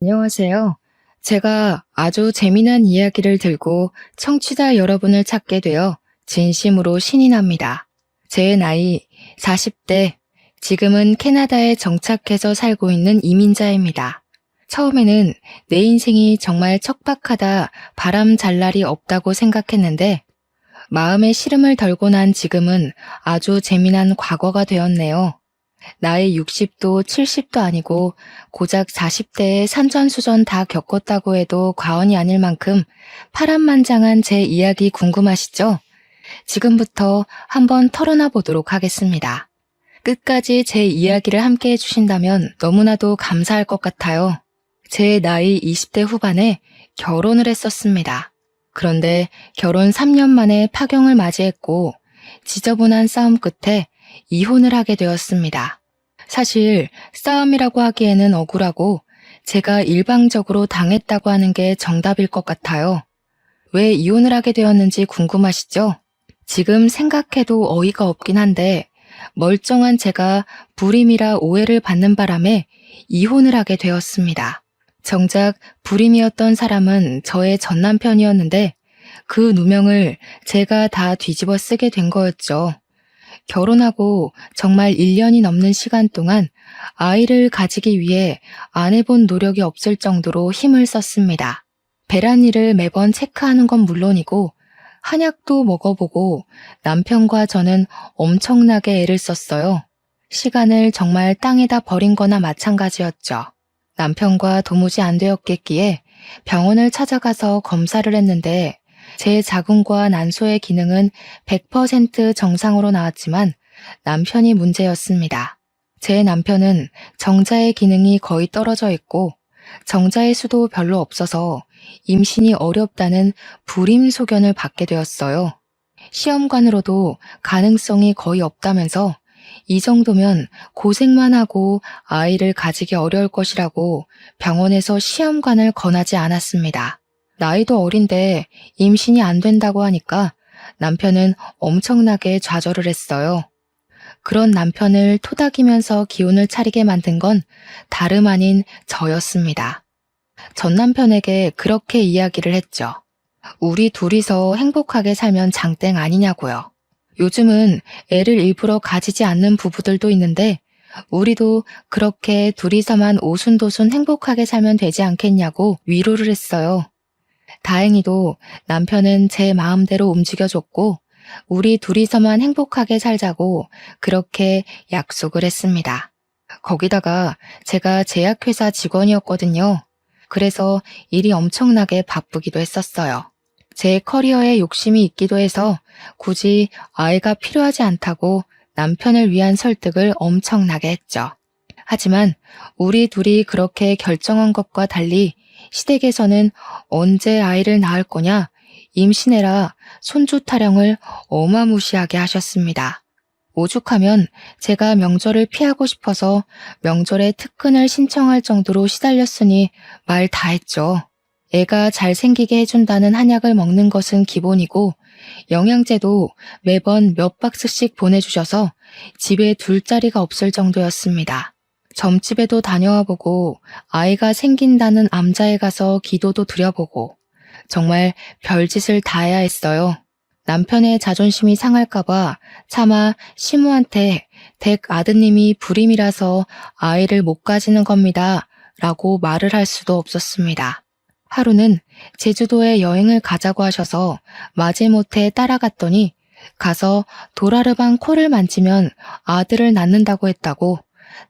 안녕하세요. 제가 아주 재미난 이야기를 들고 청취자 여러분을 찾게 되어 진심으로 신이 납니다. 제 나이 40대, 지금은 캐나다에 정착해서 살고 있는 이민자입니다. 처음에는 내 인생이 정말 척박하다, 바람 잘 날이 없다고 생각했는데 마음의 시름을 덜고 난 지금은 아주 재미난 과거가 되었네요. 나이 60도 70도 아니고 고작 40대에 산전수전 다 겪었다고 해도 과언이 아닐 만큼 파란만장한 제 이야기 궁금하시죠? 지금부터 한번 털어놔 보도록 하겠습니다. 끝까지 제 이야기를 함께 해주신다면 너무나도 감사할 것 같아요. 제 나이 20대 후반에 결혼을 했었습니다. 그런데 결혼 3년 만에 파경을 맞이했고 지저분한 싸움 끝에 이혼을 하게 되었습니다. 사실 싸움이라고 하기에는 억울하고 제가 일방적으로 당했다고 하는 게 정답일 것 같아요. 왜 이혼을 하게 되었는지 궁금하시죠? 지금 생각해도 어이가 없긴 한데 멀쩡한 제가 불임이라 오해를 받는 바람에 이혼을 하게 되었습니다. 정작 불임이었던 사람은 저의 전남편이었는데 그 누명을 제가 다 뒤집어 쓰게 된 거였죠. 결혼하고 정말 1년이 넘는 시간 동안 아이를 가지기 위해 안 해본 노력이 없을 정도로 힘을 썼습니다. 배란일을 매번 체크하는 건 물론이고 한약도 먹어보고 남편과 저는 엄청나게 애를 썼어요. 시간을 정말 땅에다 버린 거나 마찬가지였죠. 남편과 도무지 안 되었겠기에 병원을 찾아가서 검사를 했는데 제 자궁과 난소의 기능은 100% 정상으로 나왔지만 남편이 문제였습니다. 제 남편은 정자의 기능이 거의 떨어져 있고 정자의 수도 별로 없어서 임신이 어렵다는 불임 소견을 받게 되었어요. 시험관으로도 가능성이 거의 없다면서 이 정도면 고생만 하고 아이를 가지기 어려울 것이라고 병원에서 시험관을 권하지 않았습니다. 나이도 어린데 임신이 안 된다고 하니까 남편은 엄청나게 좌절을 했어요. 그런 남편을 토닥이면서 기운을 차리게 만든 건 다름 아닌 저였습니다. 전 남편에게 그렇게 이야기를 했죠. 우리 둘이서 행복하게 살면 장땡 아니냐고요. 요즘은 애를 일부러 가지지 않는 부부들도 있는데 우리도 그렇게 둘이서만 오순도순 행복하게 살면 되지 않겠냐고 위로를 했어요. 다행히도 남편은 제 마음대로 움직여줬고 우리 둘이서만 행복하게 살자고 그렇게 약속을 했습니다. 거기다가 제가 제약회사 직원이었거든요. 그래서 일이 엄청나게 바쁘기도 했었어요. 제 커리어에 욕심이 있기도 해서 굳이 아이가 필요하지 않다고 남편을 위한 설득을 엄청나게 했죠. 하지만 우리 둘이 그렇게 결정한 것과 달리 시댁에서는 언제 아이를 낳을 거냐, 임신해라, 손주 타령을 어마무시하게 하셨습니다. 오죽하면 제가 명절을 피하고 싶어서 명절에 특근을 신청할 정도로 시달렸으니 말 다 했죠. 애가 잘생기게 해준다는 한약을 먹는 것은 기본이고 영양제도 매번 몇 박스씩 보내주셔서 집에 둘 자리가 없을 정도였습니다. 점집에도 다녀와 보고 아이가 생긴다는 암자에 가서 기도도 드려보고 정말 별짓을 다 해야 했어요. 남편의 자존심이 상할까봐 차마 시무한테 댁 아드님이 불임이라서 아이를 못 가지는 겁니다 라고 말을 할 수도 없었습니다. 하루는 제주도에 여행을 가자고 하셔서 마지못해 따라갔더니 가서 도라르방 코를 만지면 아들을 낳는다고 했다고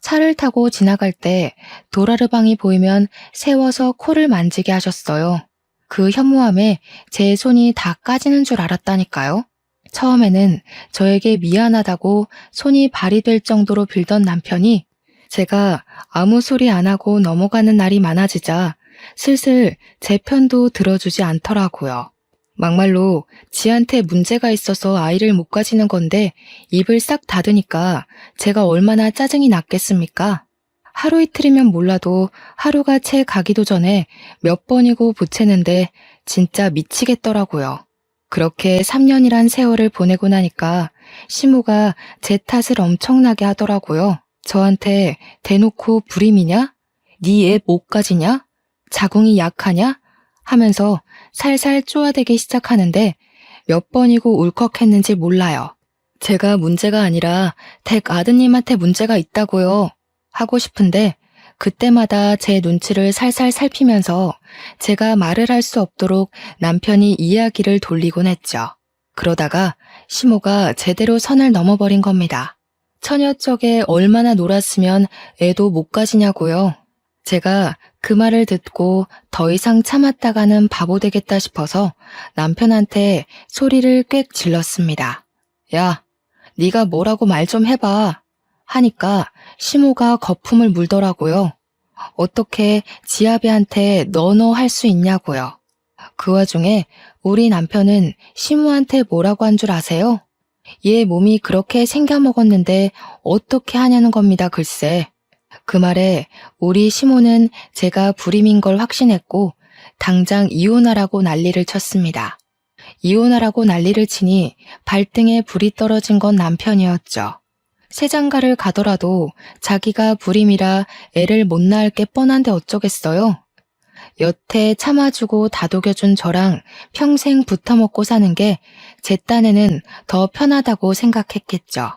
차를 타고 지나갈 때 도라르방이 보이면 세워서 코를 만지게 하셨어요. 그 현무암에 제 손이 다 까지는 줄 알았다니까요. 처음에는 저에게 미안하다고 손이 발이 될 정도로 빌던 남편이 제가 아무 소리 안 하고 넘어가는 날이 많아지자 슬슬 제 편도 들어주지 않더라고요. 막말로 지한테 문제가 있어서 아이를 못 가지는 건데 입을 싹 닫으니까 제가 얼마나 짜증이 났겠습니까? 하루 이틀이면 몰라도 하루가 채 가기도 전에 몇 번이고 보채는데 진짜 미치겠더라고요. 그렇게 3년이란 세월을 보내고 나니까 시무가 제 탓을 엄청나게 하더라고요. 저한테 대놓고 불임이냐? 네 애 못 가지냐? 자궁이 약하냐? 하면서 살살 쪼아대기 시작하는데 몇 번이고 울컥했는지 몰라요. 제가 문제가 아니라 댁 아드님한테 문제가 있다고요. 하고 싶은데 그때마다 제 눈치를 살살 살피면서 제가 말을 할 수 없도록 남편이 이야기를 돌리곤 했죠. 그러다가 시모가 제대로 선을 넘어버린 겁니다. 처녀적에 얼마나 놀았으면 애도 못 가지냐고요. 제가 그 말을 듣고 더 이상 참았다가는 바보 되겠다 싶어서 남편한테 소리를 꽥 질렀습니다. 야, 네가 뭐라고 말 좀 해봐. 하니까 시모가 거품을 물더라고요. 어떻게 지아비한테 너너 할 수 있냐고요. 그 와중에 우리 남편은 시모한테 뭐라고 한 줄 아세요? 얘 몸이 그렇게 생겨먹었는데 어떻게 하냐는 겁니다, 글쎄. 그 말에 우리 시모는 제가 불임인 걸 확신했고 당장 이혼하라고 난리를 쳤습니다. 이혼하라고 난리를 치니 발등에 불이 떨어진 건 남편이었죠. 새장가를 가더라도 자기가 불임이라 애를 못 낳을 게 뻔한데 어쩌겠어요? 여태 참아주고 다독여준 저랑 평생 붙어먹고 사는 게 제 딴에는 더 편하다고 생각했겠죠.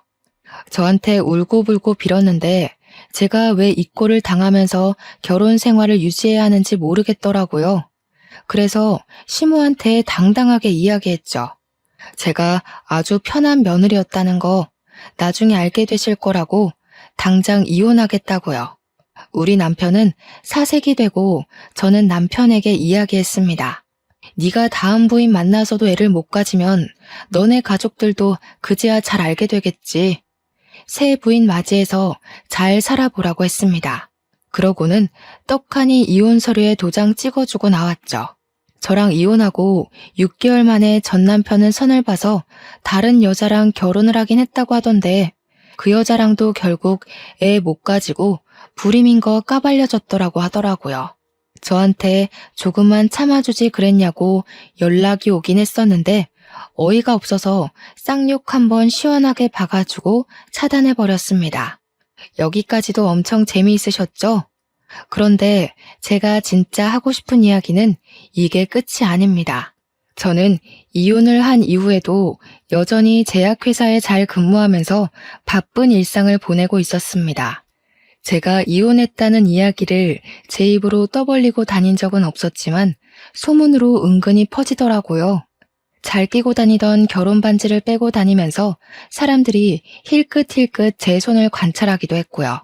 저한테 울고불고 빌었는데 제가 왜 이 꼴을 당하면서 결혼 생활을 유지해야 하는지 모르겠더라고요. 그래서 시모한테 당당하게 이야기했죠. 제가 아주 편한 며느리였다는 거 나중에 알게 되실 거라고 당장 이혼하겠다고요. 우리 남편은 사색이 되고 저는 남편에게 이야기했습니다. 네가 다음 부인 만나서도 애를 못 가지면 너네 가족들도 그제야 잘 알게 되겠지. 새 부인 맞이해서 잘 살아보라고 했습니다. 그러고는 떡하니 이혼 서류에 도장 찍어주고 나왔죠. 저랑 이혼하고 6개월 만에 전 남편은 선을 봐서 다른 여자랑 결혼을 하긴 했다고 하던데 그 여자랑도 결국 애 못 가지고 불임인 거 까발려졌더라고 하더라고요. 저한테 조금만 참아주지 그랬냐고 연락이 오긴 했었는데 어이가 없어서 쌍욕 한번 시원하게 박아주고 차단해버렸습니다. 여기까지도 엄청 재미있으셨죠? 그런데 제가 진짜 하고 싶은 이야기는 이게 끝이 아닙니다. 저는 이혼을 한 이후에도 여전히 제약회사에 잘 근무하면서 바쁜 일상을 보내고 있었습니다. 제가 이혼했다는 이야기를 제 입으로 떠벌리고 다닌 적은 없었지만 소문으로 은근히 퍼지더라고요. 잘 끼고 다니던 결혼 반지를 빼고 다니면서 사람들이 힐끗힐끗 제 손을 관찰하기도 했고요.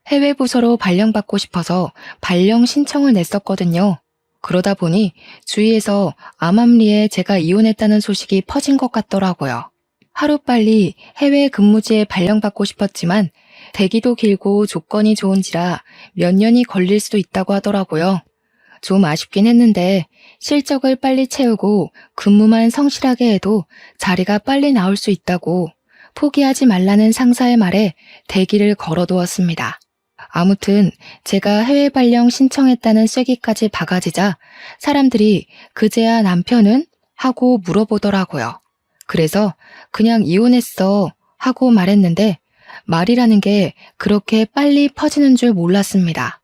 해외 부서로 발령받고 싶어서 발령 신청을 냈었거든요. 그러다 보니 주위에서 암암리에 제가 이혼했다는 소식이 퍼진 것 같더라고요. 하루빨리 해외 근무지에 발령받고 싶었지만 대기도 길고 조건이 좋은지라 몇 년이 걸릴 수도 있다고 하더라고요. 좀 아쉽긴 했는데 실적을 빨리 채우고 근무만 성실하게 해도 자리가 빨리 나올 수 있다고 포기하지 말라는 상사의 말에 대기를 걸어두었습니다. 아무튼 제가 해외 발령 신청했다는 쐐기까지 박아지자 사람들이 그제야 남편은? 하고 물어보더라고요. 그래서 그냥 이혼했어 하고 말했는데 말이라는 게 그렇게 빨리 퍼지는 줄 몰랐습니다.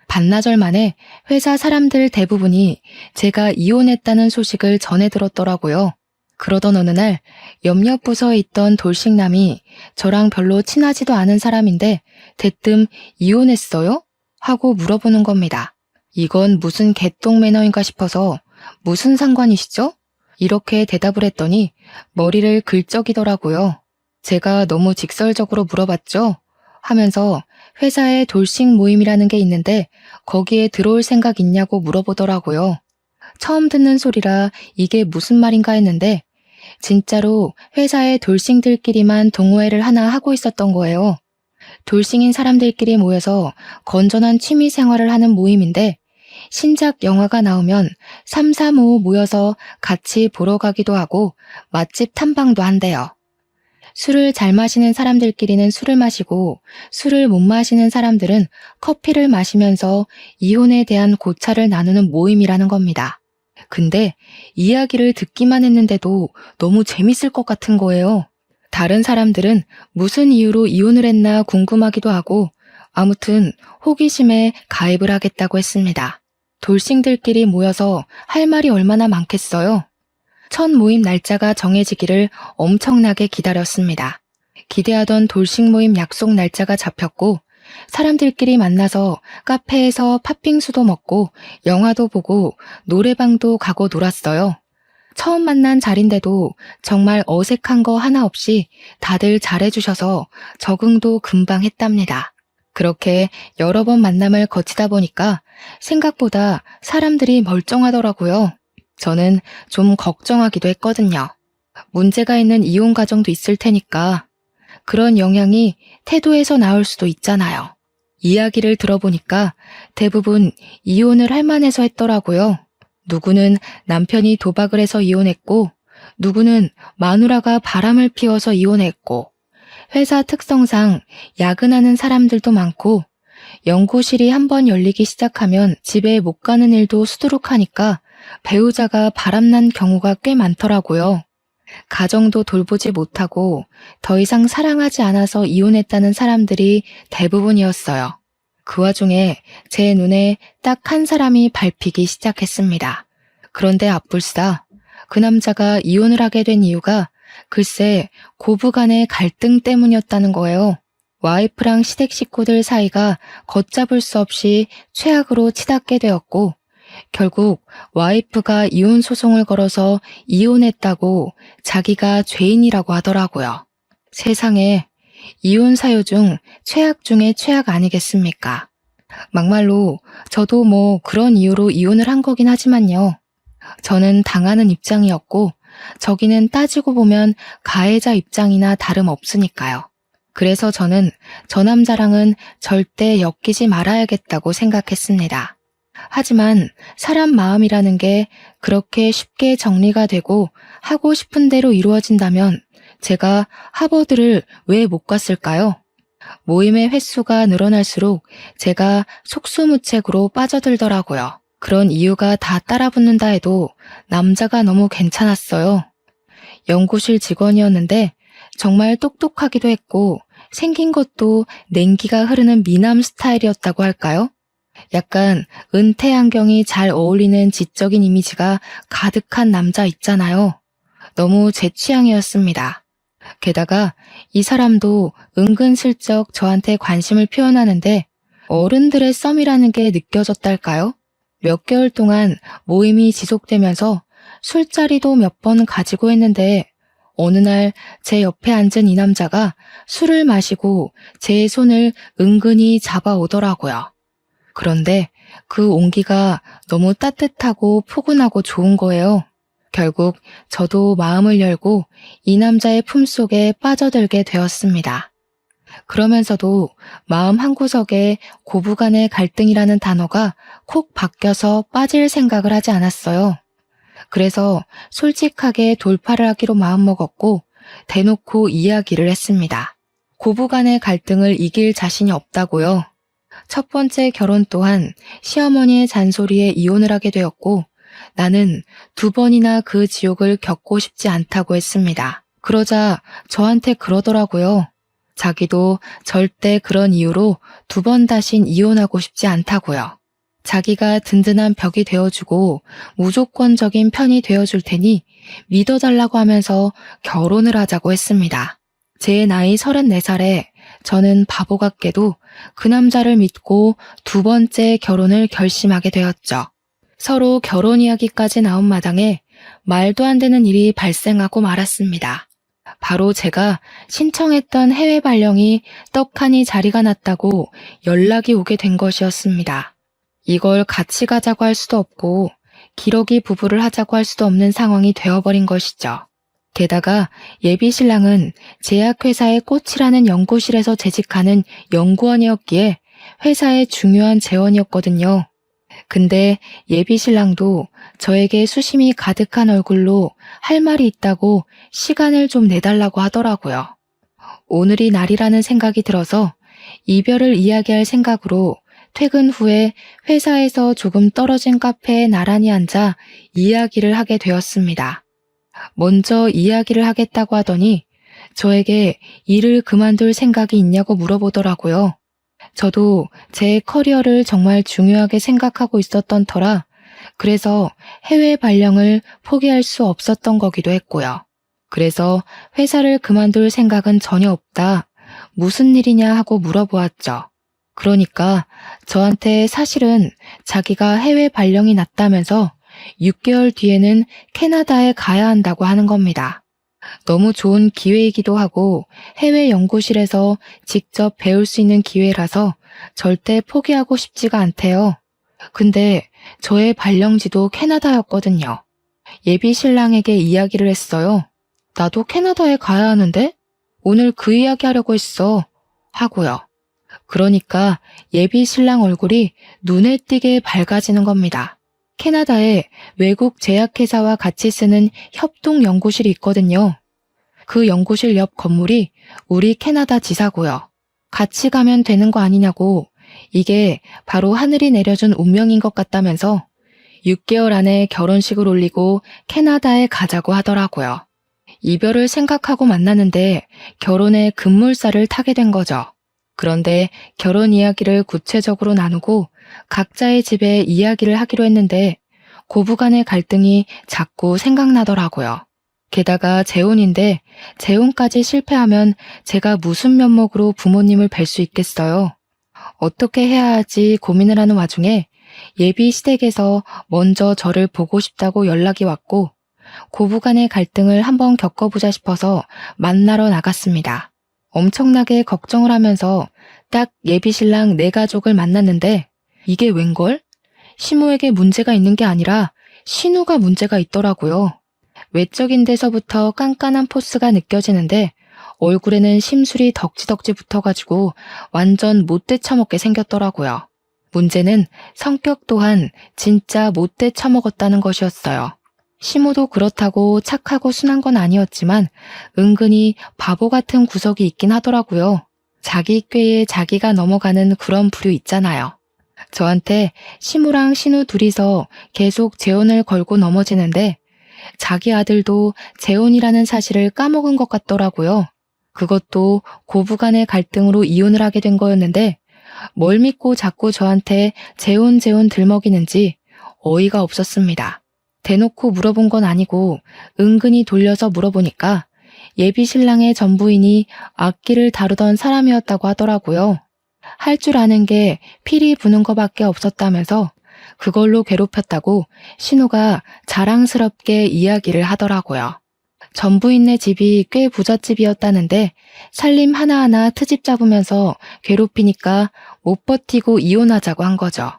반나절 만에 회사 사람들 대부분이 제가 이혼했다는 소식을 전해 들었더라고요. 그러던 어느 날 옆옆 부서에 있던 돌싱남이 저랑 별로 친하지도 않은 사람인데 대뜸 이혼했어요? 하고 물어보는 겁니다. 이건 무슨 개똥 매너인가 싶어서 무슨 상관이시죠? 이렇게 대답을 했더니 머리를 긁적이더라고요. 제가 너무 직설적으로 물어봤죠? 하면서 회사에 돌싱 모임이라는 게 있는데 거기에 들어올 생각 있냐고 물어보더라고요. 처음 듣는 소리라 이게 무슨 말인가 했는데 진짜로 회사에 돌싱들끼리만 동호회를 하나 하고 있었던 거예요. 돌싱인 사람들끼리 모여서 건전한 취미 생활을 하는 모임인데 신작 영화가 나오면 3, 4, 5 모여서 같이 보러 가기도 하고 맛집 탐방도 한대요. 술을 잘 마시는 사람들끼리는 술을 마시고 술을 못 마시는 사람들은 커피를 마시면서 이혼에 대한 고찰을 나누는 모임이라는 겁니다. 근데 이야기를 듣기만 했는데도 너무 재밌을 것 같은 거예요. 다른 사람들은 무슨 이유로 이혼을 했나 궁금하기도 하고 아무튼 호기심에 가입을 하겠다고 했습니다. 돌싱들끼리 모여서 할 말이 얼마나 많겠어요. 첫 모임 날짜가 정해지기를 엄청나게 기다렸습니다. 기대하던 돌싱 모임 약속 날짜가 잡혔고 사람들끼리 만나서 카페에서 팥빙수도 먹고 영화도 보고 노래방도 가고 놀았어요. 처음 만난 자리인데도 정말 어색한 거 하나 없이 다들 잘해주셔서 적응도 금방 했답니다. 그렇게 여러 번 만남을 거치다 보니까 생각보다 사람들이 멀쩡하더라고요. 저는 좀 걱정하기도 했거든요. 문제가 있는 이혼 가정도 있을 테니까 그런 영향이 태도에서 나올 수도 있잖아요. 이야기를 들어보니까 대부분 이혼을 할 만해서 했더라고요. 누구는 남편이 도박을 해서 이혼했고, 누구는 마누라가 바람을 피워서 이혼했고, 회사 특성상 야근하는 사람들도 많고, 연구실이 한번 열리기 시작하면 집에 못 가는 일도 수두룩하니까 배우자가 바람난 경우가 꽤 많더라고요. 가정도 돌보지 못하고 더 이상 사랑하지 않아서 이혼했다는 사람들이 대부분이었어요. 그 와중에 제 눈에 딱 한 사람이 밟히기 시작했습니다. 그런데 앞불싸 그 남자가 이혼을 하게 된 이유가 글쎄 고부간의 갈등 때문이었다는 거예요. 와이프랑 시댁 식구들 사이가 걷잡을 수 없이 최악으로 치닫게 되었고 결국 와이프가 이혼 소송을 걸어서 이혼했다고 자기가 죄인이라고 하더라고요. 세상에 이혼 사유 중 최악 중에 최악 아니겠습니까? 막말로 저도 뭐 그런 이유로 이혼을 한 거긴 하지만요. 저는 당하는 입장이었고 저기는 따지고 보면 가해자 입장이나 다름없으니까요. 그래서 저는 저 남자랑은 절대 엮이지 말아야겠다고 생각했습니다. 하지만 사람 마음이라는 게 그렇게 쉽게 정리가 되고 하고 싶은 대로 이루어진다면 제가 하버드를 왜 못 갔을까요? 모임의 횟수가 늘어날수록 제가 속수무책으로 빠져들더라고요. 그런 이유가 다 따라붙는다 해도 남자가 너무 괜찮았어요. 연구실 직원이었는데 정말 똑똑하기도 했고 생긴 것도 냉기가 흐르는 미남 스타일이었다고 할까요? 약간 은퇴 안경이 잘 어울리는 지적인 이미지가 가득한 남자 있잖아요. 너무 제 취향이었습니다. 게다가 이 사람도 은근슬쩍 저한테 관심을 표현하는데 어른들의 썸이라는 게 느껴졌달까요? 몇 개월 동안 모임이 지속되면서 술자리도 몇 번 가지고 했는데 어느 날 제 옆에 앉은 이 남자가 술을 마시고 제 손을 은근히 잡아오더라고요. 그런데 그 온기가 너무 따뜻하고 포근하고 좋은 거예요. 결국 저도 마음을 열고 이 남자의 품속에 빠져들게 되었습니다. 그러면서도 마음 한구석에 고부간의 갈등이라는 단어가 콕 박혀서 빠질 생각을 하지 않았어요. 그래서 솔직하게 돌파를 하기로 마음먹었고 대놓고 이야기를 했습니다. 고부간의 갈등을 이길 자신이 없다고요. 첫 번째 결혼 또한 시어머니의 잔소리에 이혼을 하게 되었고 나는 2번이나 그 지옥을 겪고 싶지 않다고 했습니다. 그러자 저한테 그러더라고요. 자기도 절대 그런 이유로 2번 다신 이혼하고 싶지 않다고요. 자기가 든든한 벽이 되어주고 무조건적인 편이 되어줄 테니 믿어달라고 하면서 결혼을 하자고 했습니다. 제 나이 34살에 저는 바보 같게도 그 남자를 믿고 2번째 결혼을 결심하게 되었죠. 서로 결혼 이야기까지 나온 마당에 말도 안 되는 일이 발생하고 말았습니다. 바로 제가 신청했던 해외 발령이 떡하니 자리가 났다고 연락이 오게 된 것이었습니다. 이걸 같이 가자고 할 수도 없고 기러기 부부를 하자고 할 수도 없는 상황이 되어버린 것이죠. 게다가 예비 신랑은 제약회사의 꽃이라는 연구실에서 재직하는 연구원이었기에 회사의 중요한 재원이었거든요. 근데 예비 신랑도 저에게 수심이 가득한 얼굴로 할 말이 있다고 시간을 좀 내달라고 하더라고요. 오늘이 날이라는 생각이 들어서 이별을 이야기할 생각으로 퇴근 후에 회사에서 조금 떨어진 카페에 나란히 앉아 이야기를 하게 되었습니다. 먼저 이야기를 하겠다고 하더니 저에게 일을 그만둘 생각이 있냐고 물어보더라고요. 저도 제 커리어를 정말 중요하게 생각하고 있었던 터라 그래서 해외 발령을 포기할 수 없었던 거기도 했고요. 그래서 회사를 그만둘 생각은 전혀 없다. 무슨 일이냐 하고 물어보았죠. 그러니까 저한테 사실은 자기가 해외 발령이 났다면서 6개월 뒤에는 캐나다에 가야 한다고 하는 겁니다. 너무 좋은 기회이기도 하고 해외 연구실에서 직접 배울 수 있는 기회라서 절대 포기하고 싶지가 않대요. 근데 저의 발령지도 캐나다였거든요. 예비 신랑에게 이야기를 했어요. 나도 캐나다에 가야 하는데? 오늘 그 이야기 하려고 했어. 하고요. 그러니까 예비 신랑 얼굴이 눈에 띄게 밝아지는 겁니다. 캐나다에 외국 제약회사와 같이 쓰는 협동 연구실이 있거든요. 그 연구실 옆 건물이 우리 캐나다 지사고요. 같이 가면 되는 거 아니냐고 이게 바로 하늘이 내려준 운명인 것 같다면서 6개월 안에 결혼식을 올리고 캐나다에 가자고 하더라고요. 이별을 생각하고 만나는데 결혼의 급물살을 타게 된 거죠. 그런데 결혼 이야기를 구체적으로 나누고 각자의 집에 이야기를 하기로 했는데 고부간의 갈등이 자꾸 생각나더라고요. 게다가 재혼인데 재혼까지 실패하면 제가 무슨 면목으로 부모님을 뵐 수 있겠어요. 어떻게 해야 하지 고민을 하는 와중에 예비 시댁에서 먼저 저를 보고 싶다고 연락이 왔고 고부간의 갈등을 한번 겪어보자 싶어서 만나러 나갔습니다. 엄청나게 걱정을 하면서 딱 예비 신랑 네 가족을 만났는데 이게 웬걸? 시모에게 문제가 있는 게 아니라 신우가 문제가 있더라고요. 외적인 데서부터 깐깐한 포스가 느껴지는데 얼굴에는 심술이 덕지덕지 붙어가지고 완전 못 되쳐먹게 생겼더라고요. 문제는 성격 또한 진짜 못 되쳐먹었다는 것이었어요. 시모도 그렇다고 착하고 순한 건 아니었지만 은근히 바보 같은 구석이 있긴 하더라고요. 자기 꾀에 자기가 넘어가는 그런 부류 있잖아요. 저한테 시모랑 신우 둘이서 계속 재혼을 걸고 넘어지는데 자기 아들도 재혼이라는 사실을 까먹은 것 같더라고요. 그것도 고부간의 갈등으로 이혼을 하게 된 거였는데 뭘 믿고 자꾸 저한테 재혼 들먹이는지 어이가 없었습니다. 대놓고 물어본 건 아니고 은근히 돌려서 물어보니까 예비 신랑의 전부인이 악기를 다루던 사람이었다고 하더라고요. 할 줄 아는 게 피리 부는 거밖에 없었다면서 그걸로 괴롭혔다고 신우가 자랑스럽게 이야기를 하더라고요. 전부인네 집이 꽤 부잣집이었다는데 살림 하나하나 트집 잡으면서 괴롭히니까 못 버티고 이혼하자고 한 거죠.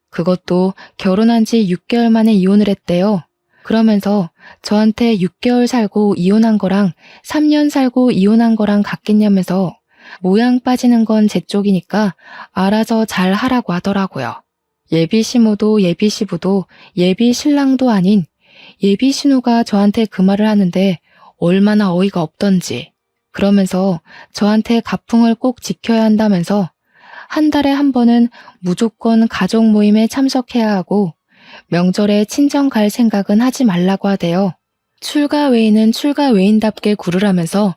그것도 결혼한 지 6개월 만에 이혼을 했대요. 그러면서 저한테 6개월 살고 이혼한 거랑 3년 살고 이혼한 거랑 같겠냐면서 모양 빠지는 건 제 쪽이니까 알아서 잘 하라고 하더라고요. 예비 시모도 예비 시부도 예비 신랑도 아닌 예비 신우가 저한테 그 말을 하는데 얼마나 어이가 없던지. 그러면서 저한테 가풍을 꼭 지켜야 한다면서 한 달에 한 번은 무조건 가족 모임에 참석해야 하고 명절에 친정 갈 생각은 하지 말라고 하대요. 출가 외인은 출가 외인답게 굴으라면서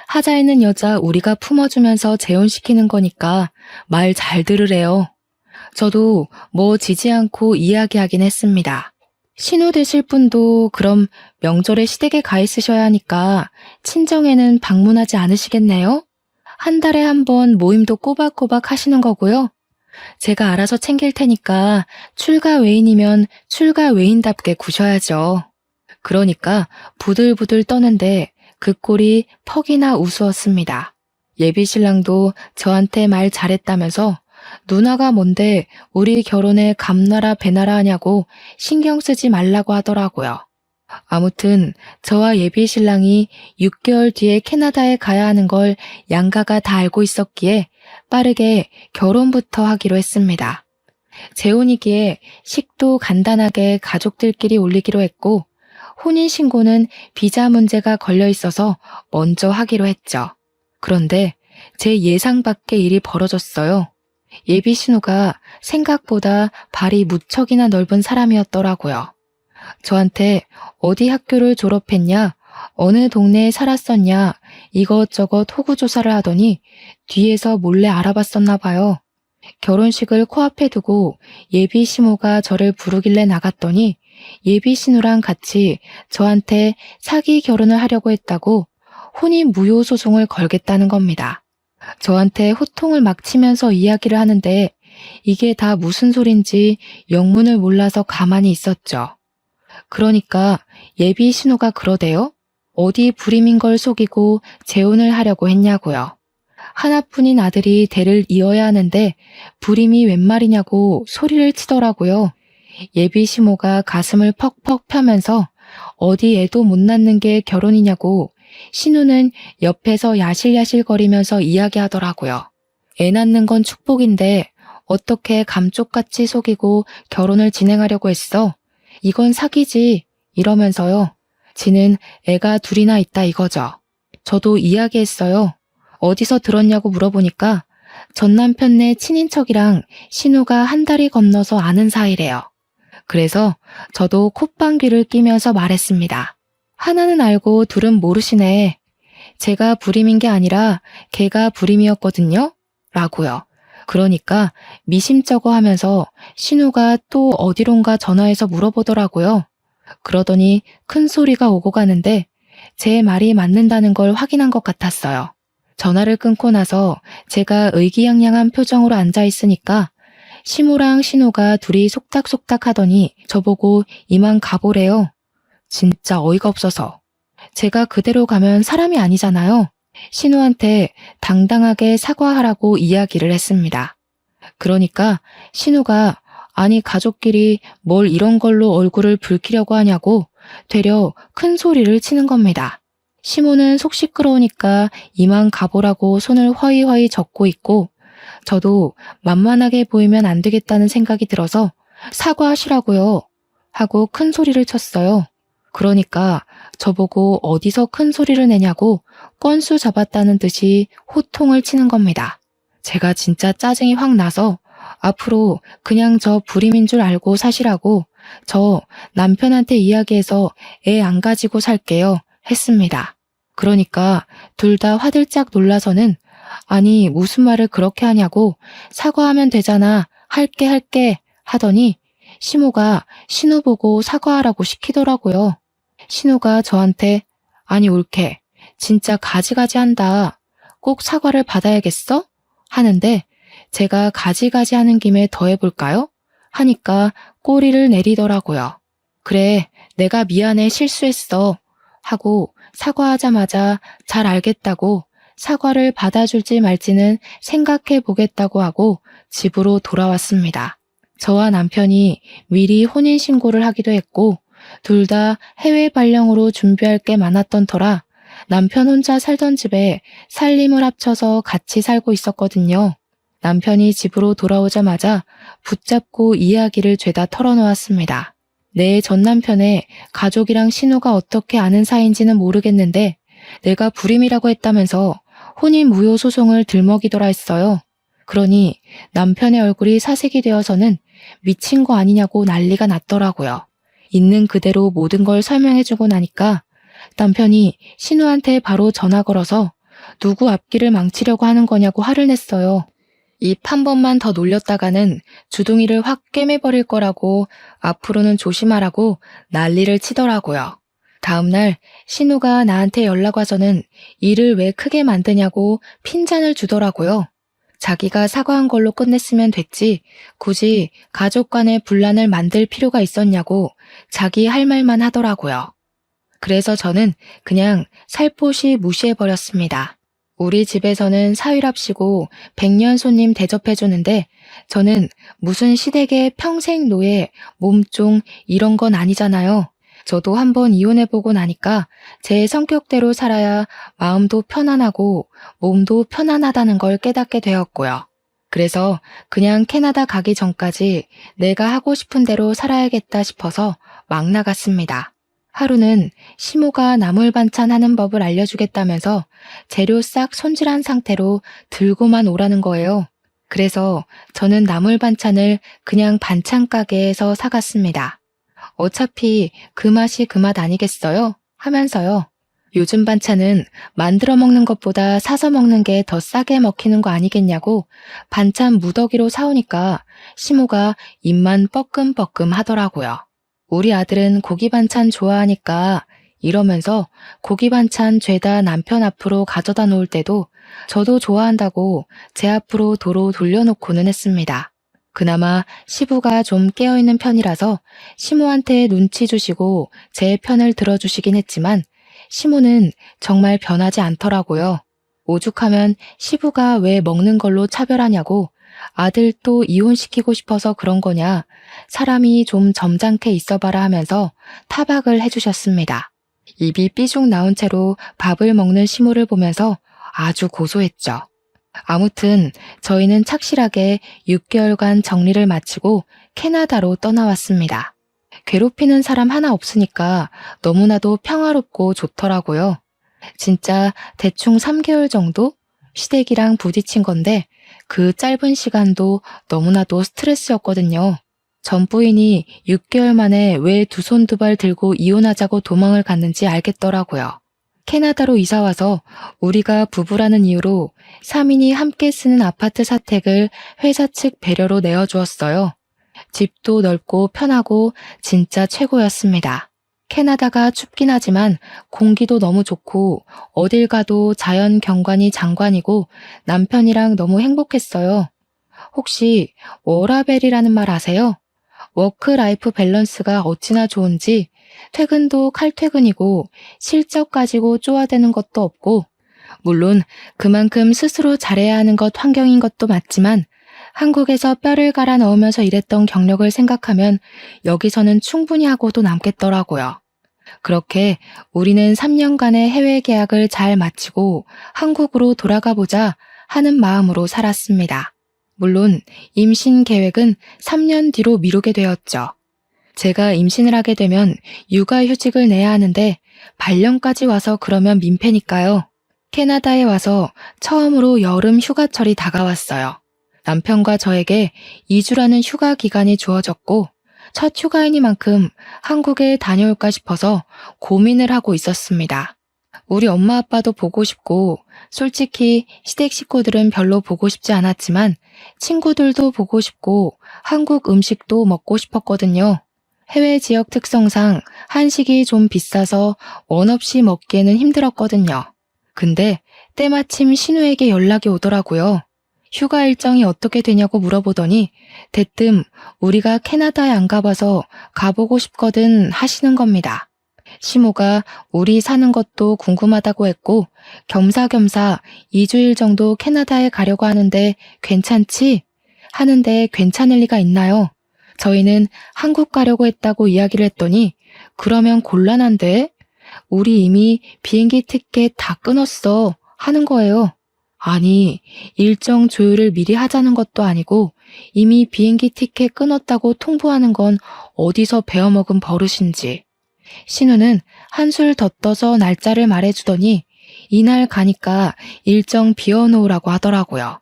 하자 있는 여자 우리가 품어주면서 재혼시키는 거니까 말 잘 들으래요. 저도 뭐 지지 않고 이야기하긴 했습니다. 신우 되실 분도 그럼 명절에 시댁에 가 있으셔야 하니까 친정에는 방문하지 않으시겠네요? 한 달에 한 번 모임도 꼬박꼬박 하시는 거고요. 제가 알아서 챙길 테니까 출가 외인이면 출가 외인답게 구셔야죠. 그러니까 부들부들 떠는데 그 꼴이 퍽이나 우스웠습니다. 예비 신랑도 저한테 말 잘했다면서 누나가 뭔데 우리 결혼에 감나라 배나라 하냐고 신경 쓰지 말라고 하더라고요. 아무튼 저와 예비 신랑이 6개월 뒤에 캐나다에 가야 하는 걸 양가가 다 알고 있었기에 빠르게 결혼부터 하기로 했습니다. 재혼이기에 식도 간단하게 가족들끼리 올리기로 했고 혼인신고는 비자 문제가 걸려 있어서 먼저 하기로 했죠. 그런데 제 예상 밖의 일이 벌어졌어요. 예비 신우가 생각보다 발이 무척이나 넓은 사람이었더라고요. 저한테 어디 학교를 졸업했냐, 어느 동네에 살았었냐 이것저것 호구조사를 하더니 뒤에서 몰래 알아봤었나 봐요. 결혼식을 코앞에 두고 예비 시모가 저를 부르길래 나갔더니 예비 신우랑 같이 저한테 사기 결혼을 하려고 했다고 혼인 무효 소송을 걸겠다는 겁니다. 저한테 호통을 막 치면서 이야기를 하는데 이게 다 무슨 소린지 영문을 몰라서 가만히 있었죠. 그러니까 예비 신우가 그러대요. 어디 불임인 걸 속이고 재혼을 하려고 했냐고요. 하나뿐인 아들이 대를 이어야 하는데 불임이 웬 말이냐고 소리를 치더라고요. 예비 시모가 가슴을 퍽퍽 펴면서 어디 애도 못 낳는 게 결혼이냐고 신우는 옆에서 야실야실거리면서 이야기하더라고요. 애 낳는 건 축복인데 어떻게 감쪽같이 속이고 결혼을 진행하려고 했어? 이건 사기지 이러면서요. 지는 애가 둘이나 있다 이거죠. 저도 이야기했어요. 어디서 들었냐고 물어보니까 전 남편네 친인척이랑 신우가 한 달이 건너서 아는 사이래요. 그래서 저도 콧방귀를 끼면서 말했습니다. 하나는 알고 둘은 모르시네. 제가 불임인 게 아니라 걔가 불임이었거든요? 라고요. 그러니까 미심쩍어 하면서 신우가 또 어디론가 전화해서 물어보더라고요. 그러더니 큰 소리가 오고 가는데 제 말이 맞는다는 걸 확인한 것 같았어요. 전화를 끊고 나서 제가 의기양양한 표정으로 앉아 있으니까 시모랑 신우가 둘이 속닥속닥 하더니 저보고 이만 가보래요. 진짜 어이가 없어서. 제가 그대로 가면 사람이 아니잖아요. 신우한테 당당하게 사과하라고 이야기를 했습니다. 그러니까 신우가 아니 가족끼리 뭘 이런 걸로 얼굴을 붉히려고 하냐고 되려 큰 소리를 치는 겁니다. 시모는 속 시끄러우니까 이만 가보라고 손을 허이허이 젓고 있고 저도 만만하게 보이면 안 되겠다는 생각이 들어서 사과하시라고요 하고 큰 소리를 쳤어요. 그러니까 저보고 어디서 큰 소리를 내냐고 건수 잡았다는 듯이 호통을 치는 겁니다. 제가 진짜 짜증이 확 나서 앞으로 그냥 저 불임인 줄 알고 사시라고 저 남편한테 이야기해서 애 안 가지고 살게요 했습니다. 그러니까 둘 다 화들짝 놀라서는 아니 무슨 말을 그렇게 하냐고 사과하면 되잖아 할게 하더니 시모가 신우 보고 사과하라고 시키더라고요. 신우가 저한테 아니 옳게 진짜 가지가지 한다. 꼭 사과를 받아야겠어? 하는데 제가 가지가지 하는 김에 더 해볼까요? 하니까 꼬리를 내리더라고요. 그래 내가 미안해 실수했어 하고 사과하자마자 잘 알겠다고 사과를 받아줄지 말지는 생각해 보겠다고 하고 집으로 돌아왔습니다. 저와 남편이 미리 혼인신고를 하기도 했고 둘 다 해외 발령으로 준비할 게 많았던 터라 남편 혼자 살던 집에 살림을 합쳐서 같이 살고 있었거든요. 남편이 집으로 돌아오자마자 붙잡고 이야기를 죄다 털어놓았습니다. 내 전남편의 가족이랑 신우가 어떻게 아는 사이인지는 모르겠는데 내가 불임이라고 했다면서 혼인 무효 소송을 들먹이더라 했어요. 그러니 남편의 얼굴이 사색이 되어서는 미친 거 아니냐고 난리가 났더라고요. 있는 그대로 모든 걸 설명해주고 나니까 남편이 신우한테 바로 전화 걸어서 누구 앞길을 망치려고 하는 거냐고 화를 냈어요. 입 한 번만 더 놀렸다가는 주둥이를 확 꿰매버릴 거라고 앞으로는 조심하라고 난리를 치더라고요. 다음날 신우가 나한테 연락 와서는 일을 왜 크게 만드냐고 핀잔을 주더라고요. 자기가 사과한 걸로 끝냈으면 됐지 굳이 가족 간의 분란을 만들 필요가 있었냐고 자기 할 말만 하더라고요. 그래서 저는 그냥 살포시 무시해버렸습니다. 우리 집에서는 사위랍시고 100년 손님 대접해주는데 저는 무슨 시댁의 평생 노예, 몸종 이런 건 아니잖아요. 저도 한번 이혼해보고 나니까 제 성격대로 살아야 마음도 편안하고 몸도 편안하다는 걸 깨닫게 되었고요. 그래서 그냥 캐나다 가기 전까지 내가 하고 싶은 대로 살아야겠다 싶어서 막 나갔습니다. 하루는 시모가 나물 반찬 하는 법을 알려주겠다면서 재료 싹 손질한 상태로 들고만 오라는 거예요. 그래서 저는 나물 반찬을 그냥 반찬 가게에서 사갔습니다. 어차피 그 맛이 그 맛 아니겠어요? 하면서요. 요즘 반찬은 만들어 먹는 것보다 사서 먹는 게 더 싸게 먹히는 거 아니겠냐고 반찬 무더기로 사오니까 시모가 입만 뻐끔뻐끔 하더라고요. 우리 아들은 고기 반찬 좋아하니까 이러면서 고기 반찬 죄다 남편 앞으로 가져다 놓을 때도 저도 좋아한다고 제 앞으로 도로 돌려놓고는 했습니다. 그나마 시부가 좀 깨어있는 편이라서 시모한테 눈치 주시고 제 편을 들어주시긴 했지만 시모는 정말 변하지 않더라고요. 오죽하면 시부가 왜 먹는 걸로 차별하냐고 아들 또 이혼시키고 싶어서 그런 거냐, 사람이 좀 점잖게 있어봐라 하면서 타박을 해주셨습니다. 입이 삐죽 나온 채로 밥을 먹는 시모를 보면서 아주 고소했죠. 아무튼 저희는 착실하게 6개월간 정리를 마치고 캐나다로 떠나왔습니다. 괴롭히는 사람 하나 없으니까 너무나도 평화롭고 좋더라고요. 진짜 대충 3개월 정도 시댁이랑 부딪힌 건데 그 짧은 시간도 너무나도 스트레스였거든요. 전 부인이 6개월 만에 왜 두 손 두 발 들고 이혼하자고 도망을 갔는지 알겠더라고요. 캐나다로 이사와서 우리가 부부라는 이유로 3인이 함께 쓰는 아파트 사택을 회사 측 배려로 내어주었어요. 집도 넓고 편하고 진짜 최고였습니다. 캐나다가 춥긴 하지만 공기도 너무 좋고 어딜 가도 자연 경관이 장관이고 남편이랑 너무 행복했어요. 혹시 워라벨이라는 말 아세요? 워크라이프 밸런스가 어찌나 좋은지 퇴근도 칼퇴근이고 실적 가지고 쪼아대는 것도 없고, 물론 그만큼 스스로 잘해야 하는 것 환경인 것도 맞지만 한국에서 뼈를 갈아 넣으면서 일했던 경력을 생각하면 여기서는 충분히 하고도 남겠더라고요. 그렇게 우리는 3년간의 해외 계약을 잘 마치고 한국으로 돌아가 보자 하는 마음으로 살았습니다. 물론 임신 계획은 3년 뒤로 미루게 되었죠. 제가 임신을 하게 되면 육아휴직을 내야 하는데 발령까지 와서 그러면 민폐니까요. 캐나다에 와서 처음으로 여름 휴가철이 다가왔어요. 남편과 저에게 2주라는 휴가 기간이 주어졌고 첫 휴가이니만큼 한국에 다녀올까 싶어서 고민을 하고 있었습니다. 우리 엄마 아빠도 보고 싶고 솔직히 시댁 식구들은 별로 보고 싶지 않았지만 친구들도 보고 싶고 한국 음식도 먹고 싶었거든요. 해외 지역 특성상 한식이 좀 비싸서 원 없이 먹기에는 힘들었거든요. 근데 때마침 신우에게 연락이 오더라고요. 휴가 일정이 어떻게 되냐고 물어보더니 대뜸 우리가 캐나다에 안 가봐서 가보고 싶거든 하시는 겁니다. 시모가 우리 사는 것도 궁금하다고 했고 겸사겸사 2주일 정도 캐나다에 가려고 하는데 괜찮지? 하는데 괜찮을 리가 있나요? 저희는 한국 가려고 했다고 이야기를 했더니 그러면 곤란한데? 우리 이미 비행기 티켓 다 끊었어 하는 거예요. 아니, 일정 조율을 미리 하자는 것도 아니고 이미 비행기 티켓 끊었다고 통보하는 건 어디서 배워먹은 버릇인지. 신우는 한술 더 떠서 날짜를 말해주더니 이날 가니까 일정 비워놓으라고 하더라고요.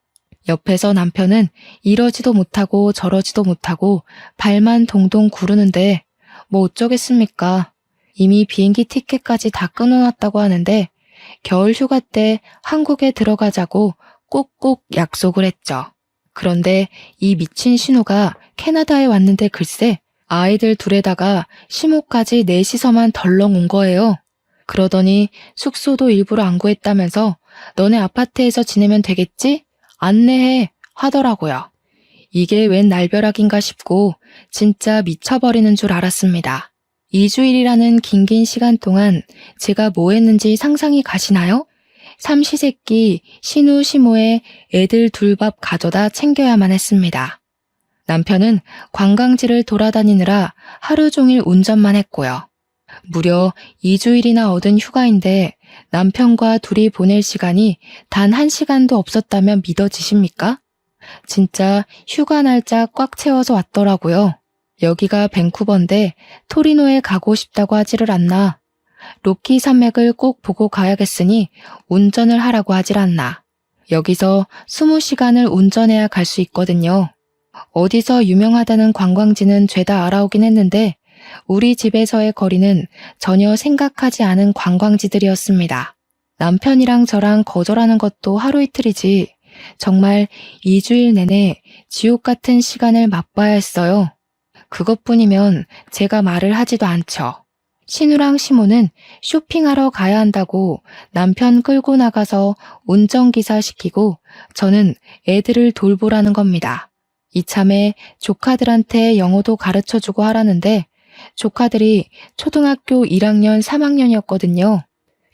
옆에서 남편은 이러지도 못하고 저러지도 못하고 발만 동동 구르는데 뭐 어쩌겠습니까? 이미 비행기 티켓까지 다 끊어놨다고 하는데 겨울 휴가 때 한국에 들어가자고 꼭꼭 약속을 했죠. 그런데 이 미친 신우가 캐나다에 왔는데 글쎄 아이들 둘에다가 시모까지 넷이서만 덜렁 온 거예요. 그러더니 숙소도 일부러 안 구했다면서 너네 아파트에서 지내면 되겠지? 안내해 하더라고요. 이게 웬 날벼락인가 싶고 진짜 미쳐버리는 줄 알았습니다. 2주일이라는 긴 시간 동안 제가 뭐 했는지 상상이 가시나요? 삼시세끼 신우 시모의 애들 둘 밥 가져다 챙겨야만 했습니다. 남편은 관광지를 돌아다니느라 하루 종일 운전만 했고요. 무려 2주일이나 얻은 휴가인데 남편과 둘이 보낼 시간이 단 1시간도 없었다면 믿어지십니까? 진짜 휴가 날짜 꽉 채워서 왔더라고요. 여기가 밴쿠버인데 토리노에 가고 싶다고 하지를 않나. 로키 산맥을 꼭 보고 가야겠으니 운전을 하라고 하질 않나. 여기서 20시간을 운전해야 갈 수 있거든요. 어디서 유명하다는 관광지는 죄다 알아오긴 했는데 우리 집에서의 거리는 전혀 생각하지 않은 관광지들이었습니다. 남편이랑 저랑 거절하는 것도 하루 이틀이지 정말 2주일 내내 지옥 같은 시간을 맛봐야 했어요. 그것뿐이면 제가 말을 하지도 않죠. 신우랑 시모는 쇼핑하러 가야 한다고 남편 끌고 나가서 운전기사 시키고 저는 애들을 돌보라는 겁니다. 이참에 조카들한테 영어도 가르쳐주고 하라는데 조카들이 초등학교 1학년, 3학년이었거든요.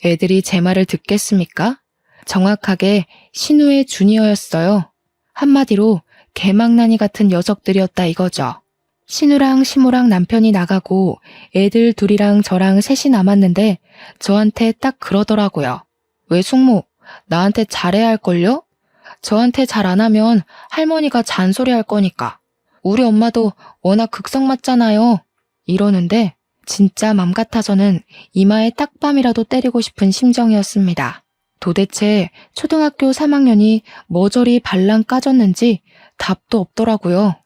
애들이 제 말을 듣겠습니까? 정확하게 신우의 주니어였어요. 한마디로 개망나니 같은 녀석들이었다 이거죠. 신우랑 시모랑 남편이 나가고 애들 둘이랑 저랑 셋이 남았는데 저한테 딱 그러더라고요. 왜 숙모, 나한테 잘해야 할걸요? 저한테 잘 안 하면 할머니가 잔소리할 거니까. 우리 엄마도 워낙 극성 맞잖아요. 이러는데 진짜 맘 같아서는 이마에 딱밤이라도 때리고 싶은 심정이었습니다. 도대체 초등학교 3학년이 뭐 저리 발랑 까졌는지 답도 없더라고요.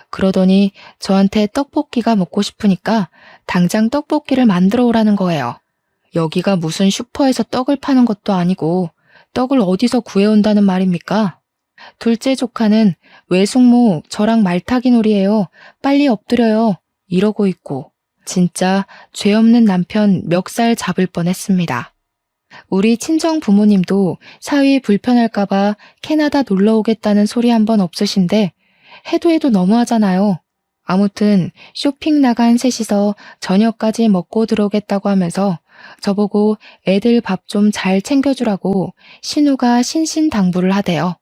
그러더니 저한테 떡볶이가 먹고 싶으니까 당장 떡볶이를 만들어 오라는 거예요. 여기가 무슨 슈퍼에서 떡을 파는 것도 아니고 떡을 어디서 구해온다는 말입니까? 둘째 조카는 외숙모 저랑 말타기 놀이에요. 빨리 엎드려요. 이러고 있고 진짜 죄 없는 남편 멱살 잡을 뻔했습니다. 우리 친정 부모님도 사위 불편할까봐 캐나다 놀러 오겠다는 소리 한 번 없으신데 해도 너무하잖아요. 아무튼 쇼핑 나간 셋이서 저녁까지 먹고 들어오겠다고 하면서 저보고 애들 밥 좀 잘 챙겨주라고 신우가 신신당부를 하대요.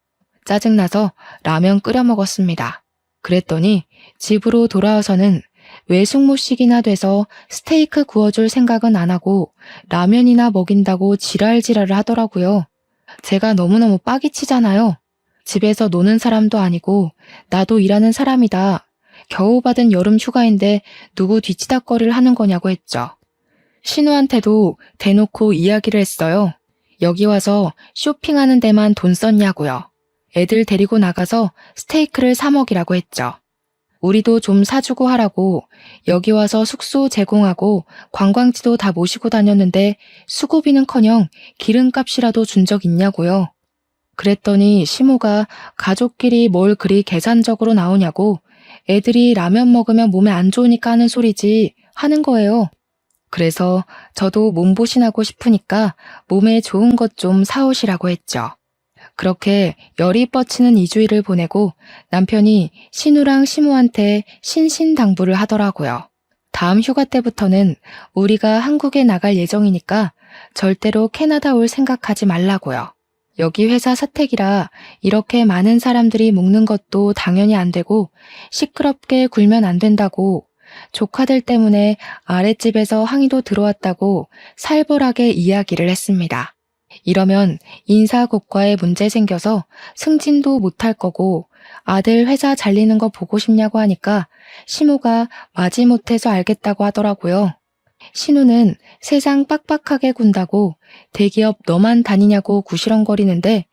짜증나서 라면 끓여 먹었습니다. 그랬더니 집으로 돌아와서는 외숙모식이나 돼서 스테이크 구워줄 생각은 안 하고 라면이나 먹인다고 지랄지랄을 하더라고요. 제가 너무너무 빡이 치잖아요. 집에서 노는 사람도 아니고 나도 일하는 사람이다. 겨우 받은 여름 휴가인데 누구 뒤치다꺼리를 하는 거냐고 했죠. 신우한테도 대놓고 이야기를 했어요. 여기 와서 쇼핑하는 데만 돈 썼냐고요. 애들 데리고 나가서 스테이크를 사 먹이라고 했죠. 우리도 좀 사주고 하라고 여기 와서 숙소 제공하고 관광지도 다 모시고 다녔는데 수고비는커녕 기름값이라도 준 적 있냐고요. 그랬더니 시모가 가족끼리 뭘 그리 계산적으로 나오냐고 애들이 라면 먹으면 몸에 안 좋으니까 하는 소리지 하는 거예요. 그래서 저도 몸보신하고 싶으니까 몸에 좋은 것 좀 사오시라고 했죠. 그렇게 열이 뻗치는 2주일을 보내고 남편이 신우랑 시모한테 신신당부를 하더라고요. 다음 휴가 때부터는 우리가 한국에 나갈 예정이니까 절대로 캐나다 올 생각하지 말라고요. 여기 회사 사택이라 이렇게 많은 사람들이 묵는 것도 당연히 안 되고 시끄럽게 굴면 안 된다고 조카들 때문에 아랫집에서 항의도 들어왔다고 살벌하게 이야기를 했습니다. 이러면 인사고과에 문제 생겨서 승진도 못할 거고 아들 회사 잘리는 거 보고 싶냐고 하니까 시모가 마지못해서 알겠다고 하더라고요. 신우는 세상 빡빡하게 군다고 대기업 너만 다니냐고 구시렁거리는데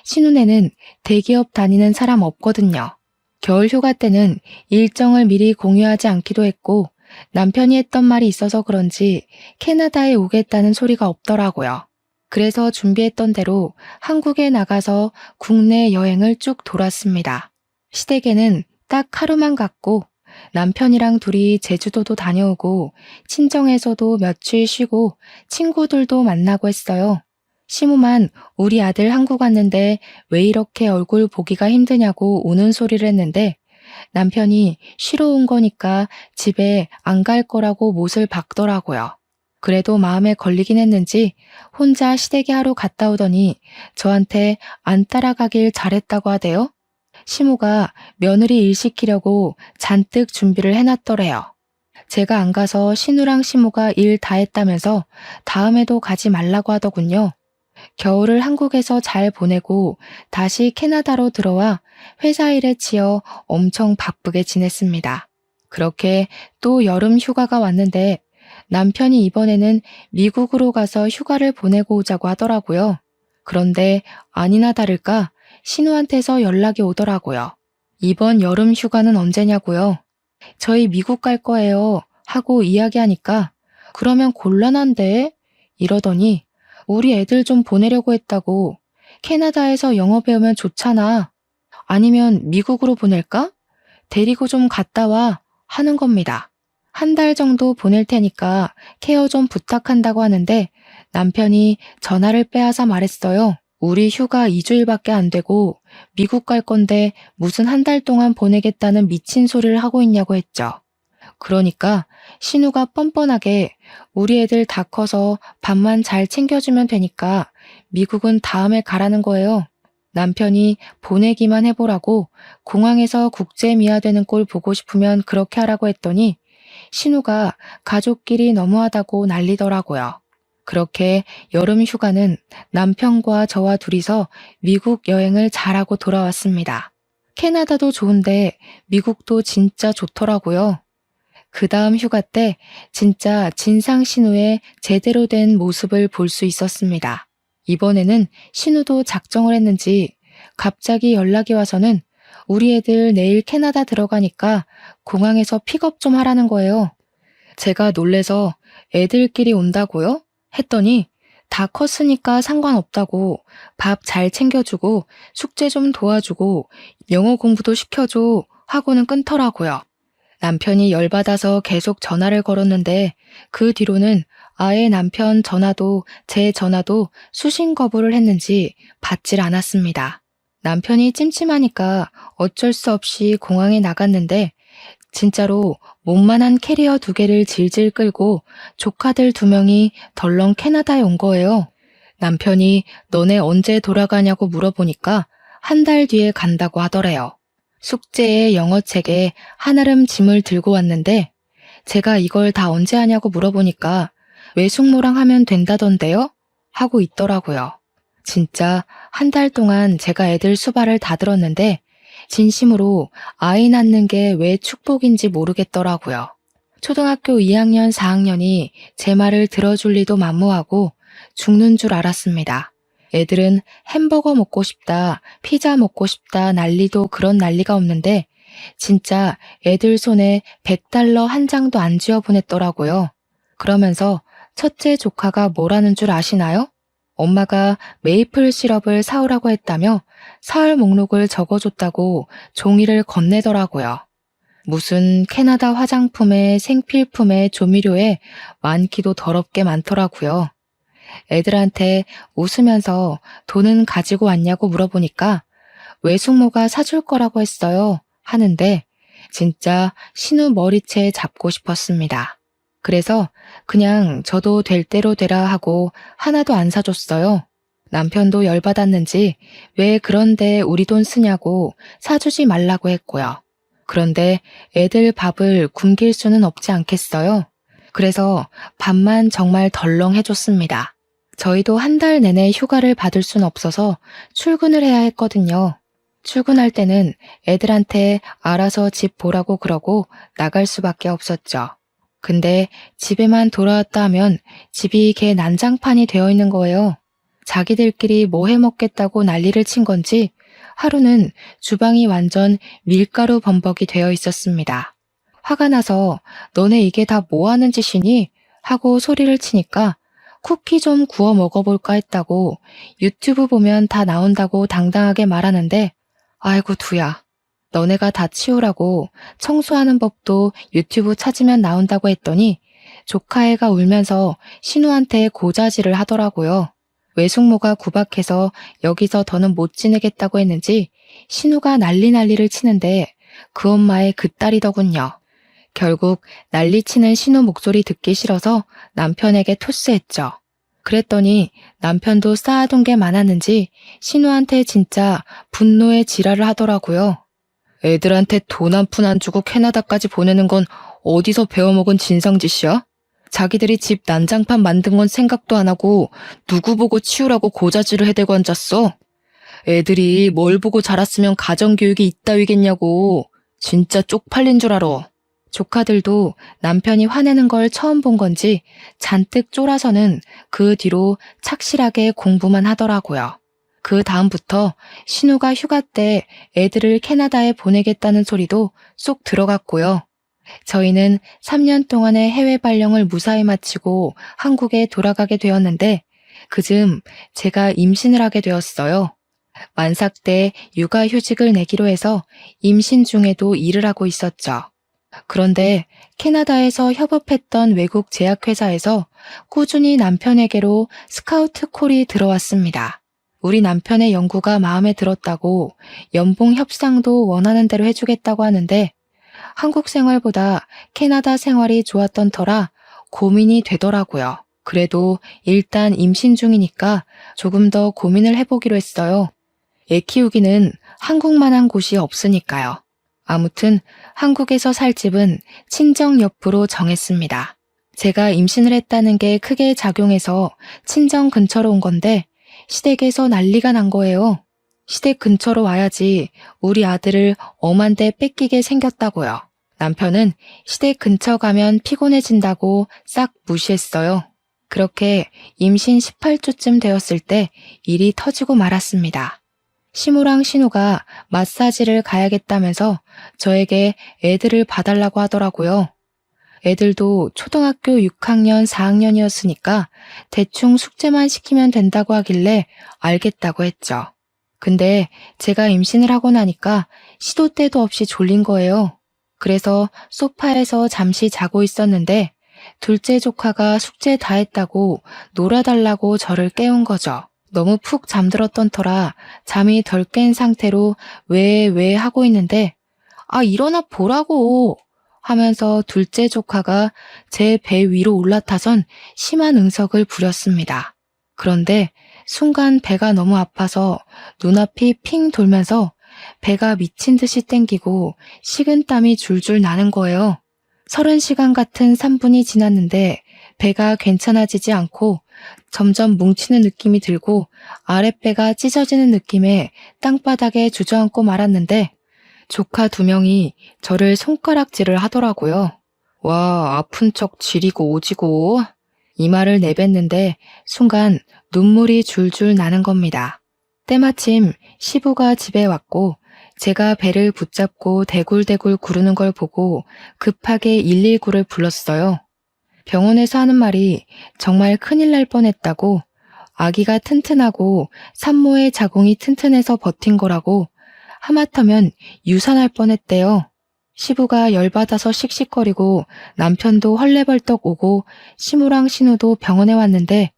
신우네는 대기업 다니는 사람 없거든요. 겨울 휴가 때는 일정을 미리 공유하지 않기도 했고 남편이 했던 말이 있어서 그런지 캐나다에 오겠다는 소리가 없더라고요. 그래서 준비했던 대로 한국에 나가서 국내 여행을 쭉 돌았습니다. 시댁에는 딱 하루만 갔고 남편이랑 둘이 제주도도 다녀오고 친정에서도 며칠 쉬고 친구들도 만나고 했어요. 시모만 우리 아들 한국 왔는데 왜 이렇게 얼굴 보기가 힘드냐고 우는 소리를 했는데 남편이 쉬러 온 거니까 집에 안 갈 거라고 못을 박더라고요. 그래도 마음에 걸리긴 했는지 혼자 시댁에 하루 갔다 오더니 저한테 안 따라가길 잘했다고 하대요. 시모가 며느리 일 시키려고 잔뜩 준비를 해놨더래요. 제가 안 가서 신우랑 시모가 일 다 했다면서 다음에도 가지 말라고 하더군요. 겨울을 한국에서 잘 보내고 다시 캐나다로 들어와 회사 일에 치여 엄청 바쁘게 지냈습니다. 그렇게 또 여름 휴가가 왔는데 남편이 이번에는 미국으로 가서 휴가를 보내고 오자고 하더라고요. 그런데 아니나 다를까 신우한테서 연락이 오더라고요. 이번 여름 휴가는 언제냐고요. 저희 미국 갈 거예요. 하고 이야기하니까 그러면 곤란한데? 이러더니 우리 애들 좀 보내려고 했다고. 캐나다에서 영어 배우면 좋잖아. 아니면 미국으로 보낼까? 데리고 좀 갔다 와 하는 겁니다. 한 달 정도 보낼 테니까 케어 좀 부탁한다고 하는데 남편이 전화를 빼앗아 말했어요. 우리 휴가 2주일밖에 안 되고 미국 갈 건데 무슨 한 달 동안 보내겠다는 미친 소리를 하고 있냐고 했죠. 그러니까 신우가 뻔뻔하게 우리 애들 다 커서 밥만 잘 챙겨주면 되니까 미국은 다음에 가라는 거예요. 남편이 보내기만 해보라고 공항에서 국제 미화되는 꼴 보고 싶으면 그렇게 하라고 했더니 신우가 가족끼리 너무하다고 난리더라고요. 그렇게 여름 휴가는 남편과 저와 둘이서 미국 여행을 잘하고 돌아왔습니다. 캐나다도 좋은데 미국도 진짜 좋더라고요. 그 다음 휴가 때 진짜 진상 신우의 제대로 된 모습을 볼 수 있었습니다. 이번에는 신우도 작정을 했는지 갑자기 연락이 와서는 우리 애들 내일 캐나다 들어가니까 공항에서 픽업 좀 하라는 거예요. 제가 놀래서 애들끼리 온다고요? 했더니 다 컸으니까 상관없다고 밥 잘 챙겨주고 숙제 좀 도와주고 영어 공부도 시켜줘 하고는 끊더라고요. 남편이 열받아서 계속 전화를 걸었는데 그 뒤로는 아예 남편 전화도 제 전화도 수신 거부를 했는지 받질 않았습니다. 남편이 찜찜하니까 어쩔 수 없이 공항에 나갔는데 진짜로 몸만한 캐리어 2개를 질질 끌고 조카들 2명이 덜렁 캐나다에 온 거예요. 남편이 너네 언제 돌아가냐고 물어보니까 한 달 뒤에 간다고 하더래요. 숙제에 영어책에 한아름 짐을 들고 왔는데 제가 이걸 다 언제 하냐고 물어보니까 외숙모랑 하면 된다던데요? 하고 있더라고요. 진짜 한 달 동안 제가 애들 수발을 다 들었는데 진심으로 아이 낳는 게 왜 축복인지 모르겠더라고요. 초등학교 2학년, 4학년이 제 말을 들어줄 리도 만무하고 죽는 줄 알았습니다. 애들은 햄버거 먹고 싶다, 피자 먹고 싶다 난리도 그런 난리가 없는데 진짜 애들 손에 $100 한 장도 안 쥐어 보냈더라고요. 그러면서 첫째 조카가 뭐라는 줄 아시나요? 엄마가 메이플 시럽을 사오라고 했다며 사흘 목록을 적어줬다고 종이를 건네더라고요. 무슨 캐나다 화장품에 생필품에 조미료에 많기도 더럽게 많더라고요. 애들한테 웃으면서 돈은 가지고 왔냐고 물어보니까 외숙모가 사줄 거라고 했어요 하는데 진짜 신우 머리채 잡고 싶었습니다. 그래서 그냥 저도 될 대로 되라 하고 하나도 안 사줬어요. 남편도 열받았는지 왜 그런데 우리 돈 쓰냐고 사주지 말라고 했고요. 그런데 애들 밥을 굶길 수는 없지 않겠어요? 그래서 밥만 정말 덜렁 해줬습니다. 저희도 한 달 내내 휴가를 받을 순 없어서 출근을 해야 했거든요. 출근할 때는 애들한테 알아서 집 보라고 그러고 나갈 수밖에 없었죠. 근데 집에만 돌아왔다 하면 집이 개 난장판이 되어 있는 거예요. 자기들끼리 뭐 해먹겠다고 난리를 친 건지 하루는 주방이 완전 밀가루 범벅이 되어 있었습니다. 화가 나서 너네 이게 다 뭐 하는 짓이니? 하고 소리를 치니까 쿠키 좀 구워 먹어볼까 했다고 유튜브 보면 다 나온다고 당당하게 말하는데 아이고 두야. 너네가 다 치우라고 청소하는 법도 유튜브 찾으면 나온다고 했더니 조카애가 울면서 신우한테 고자질을 하더라고요. 외숙모가 구박해서 여기서 더는 못 지내겠다고 했는지 신우가 난리를 치는데 그 엄마의 그 딸이더군요. 결국 난리치는 신우 목소리 듣기 싫어서 남편에게 토스했죠. 그랬더니 남편도 쌓아둔 게 많았는지 신우한테 진짜 분노의 지랄을 하더라고요. 애들한테 돈 한 푼 안 주고 캐나다까지 보내는 건 어디서 배워먹은 진상짓이야? 자기들이 집 난장판 만든 건 생각도 안 하고 누구 보고 치우라고 고자질을 해대고 앉았어? 애들이 뭘 보고 자랐으면 가정교육이 이따위겠냐고. 진짜 쪽팔린 줄 알아. 조카들도 남편이 화내는 걸 처음 본 건지 잔뜩 쫄아서는 그 뒤로 착실하게 공부만 하더라고요. 그 다음부터 신우가 휴가 때 애들을 캐나다에 보내겠다는 소리도 쏙 들어갔고요. 저희는 3년 동안의 해외 발령을 무사히 마치고 한국에 돌아가게 되었는데 그즈음 제가 임신을 하게 되었어요. 만삭 때 육아휴직을 내기로 해서 임신 중에도 일을 하고 있었죠. 그런데 캐나다에서 협업했던 외국 제약회사에서 꾸준히 남편에게로 스카우트 콜이 들어왔습니다. 우리 남편의 연구가 마음에 들었다고 연봉 협상도 원하는 대로 해주겠다고 하는데 한국 생활보다 캐나다 생활이 좋았던 터라 고민이 되더라고요. 그래도 일단 임신 중이니까 조금 더 고민을 해보기로 했어요. 애 키우기는 한국만한 곳이 없으니까요. 아무튼 한국에서 살 집은 친정 옆으로 정했습니다. 제가 임신을 했다는 게 크게 작용해서 친정 근처로 온 건데 시댁에서 난리가 난 거예요. 시댁 근처로 와야지 우리 아들을 엄한데 뺏기게 생겼다고요. 남편은 시댁 근처 가면 피곤해진다고 싹 무시했어요. 그렇게 임신 18주쯤 되었을 때 일이 터지고 말았습니다. 시무랑 신우가 마사지를 가야겠다면서 저에게 애들을 봐달라고 하더라고요. 애들도 초등학교 6학년, 4학년이었으니까 대충 숙제만 시키면 된다고 하길래 알겠다고 했죠. 근데 제가 임신을 하고 나니까 시도 때도 없이 졸린 거예요. 그래서 소파에서 잠시 자고 있었는데 둘째 조카가 숙제 다 했다고 놀아달라고 저를 깨운 거죠. 너무 푹 잠들었던 터라 잠이 덜 깬 상태로 왜 하고 있는데 일어나 보라고 하면서 둘째 조카가 제 배 위로 올라타선 심한 응석을 부렸습니다. 그런데 순간 배가 너무 아파서 눈앞이 핑 돌면서 배가 미친 듯이 땡기고 식은땀이 줄줄 나는 거예요. 30시간 같은 3분이 지났는데 배가 괜찮아지지 않고 점점 뭉치는 느낌이 들고 아랫배가 찢어지는 느낌에 땅바닥에 주저앉고 말았는데 조카 2명이 저를 손가락질을 하더라고요. 와, 아픈 척 지리고 오지고. 이 말을 내뱉는데 순간 눈물이 줄줄 나는 겁니다. 때마침 시부가 집에 왔고 제가 배를 붙잡고 대굴대굴 구르는 걸 보고 급하게 119를 불렀어요. 병원에서 하는 말이 정말 큰일 날 뻔했다고, 아기가 튼튼하고 산모의 자궁이 튼튼해서 버틴 거라고, 하마터면 유산할 뻔했대요. 시부가 열받아서 씩씩거리고 남편도 헐레벌떡 오고 시무랑 신우도 병원에 왔는데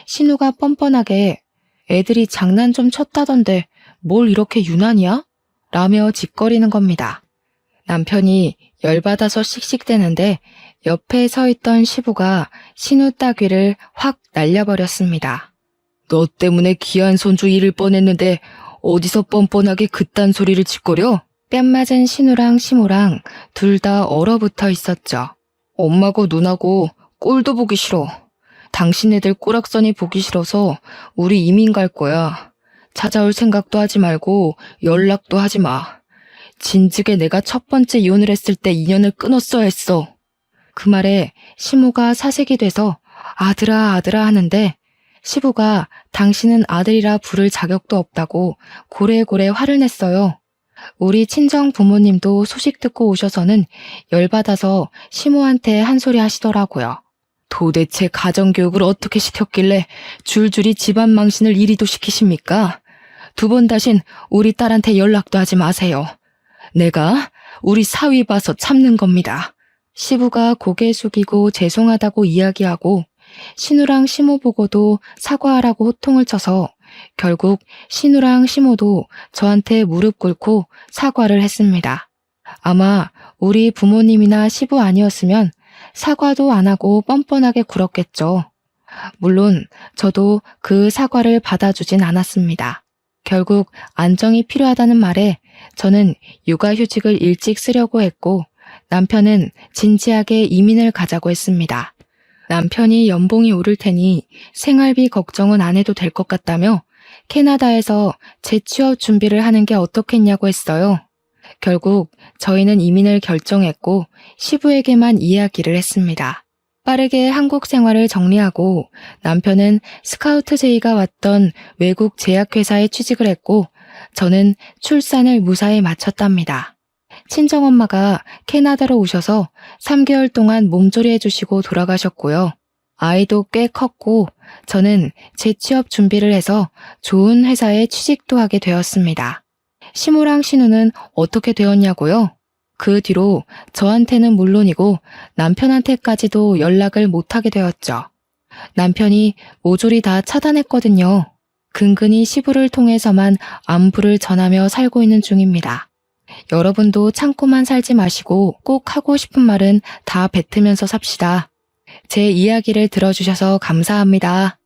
신우가 뻔뻔하게 애들이 장난 좀 쳤다던데 뭘 이렇게 유난이야? 라며 짓거리는 겁니다. 남편이 열받아서 씩씩대는데 옆에 서 있던 시부가 신우 따귀를 확 날려버렸습니다. 너 때문에 귀한 손주 잃을 뻔했는데 어디서 뻔뻔하게 그딴 소리를 짓거려? 뺨 맞은 신우랑 시무랑 둘 다 얼어붙어 있었죠. 엄마고 누나고 꼴도 보기 싫어. 당신네들 꼬락서니 보기 싫어서 우리 이민 갈 거야. 찾아올 생각도 하지 말고 연락도 하지 마. 진즉에 내가 첫 번째 이혼을 했을 때 인연을 끊었어야 했어. 그 말에 시무가 사색이 돼서 아들아 하는데 시부가 당신은 아들이라 부를 자격도 없다고 고래고래 화를 냈어요. 우리 친정 부모님도 소식 듣고 오셔서는 열받아서 시모한테 한 소리 하시더라고요. 도대체 가정교육을 어떻게 시켰길래 줄줄이 집안 망신을 이리도 시키십니까? 2번 다신 우리 딸한테 연락도 하지 마세요. 내가 우리 사위 봐서 참는 겁니다. 시부가 고개 숙이고 죄송하다고 이야기하고 신우랑 시모 보고도 사과하라고 호통을 쳐서 결국 신우랑 시모도 저한테 무릎 꿇고 사과를 했습니다. 아마 우리 부모님이나 시부 아니었으면 사과도 안 하고 뻔뻔하게 굴었겠죠. 물론 저도 그 사과를 받아주진 않았습니다. 결국 안정이 필요하다는 말에 저는 육아휴직을 일찍 쓰려고 했고 남편은 진지하게 이민을 가자고 했습니다. 남편이 연봉이 오를 테니 생활비 걱정은 안 해도 될 것 같다며 캐나다에서 재취업 준비를 하는 게 어떻겠냐고 했어요. 결국 저희는 이민을 결정했고 시부에게만 이야기를 했습니다. 빠르게 한국 생활을 정리하고 남편은 스카우트 제의가 왔던 외국 제약회사에 취직을 했고 저는 출산을 무사히 마쳤답니다. 친정엄마가 캐나다로 오셔서 3개월 동안 몸조리 해주시고 돌아가셨고요. 아이도 꽤 컸고 저는 재취업 준비를 해서 좋은 회사에 취직도 하게 되었습니다. 시무랑 신우는 어떻게 되었냐고요? 그 뒤로 저한테는 물론이고 남편한테까지도 연락을 못하게 되었죠. 남편이 모조리 다 차단했거든요. 근근히 시부를 통해서만 안부를 전하며 살고 있는 중입니다. 여러분도 참고만 살지 마시고 꼭 하고 싶은 말은 다 뱉으면서 삽시다. 제 이야기를 들어주셔서 감사합니다.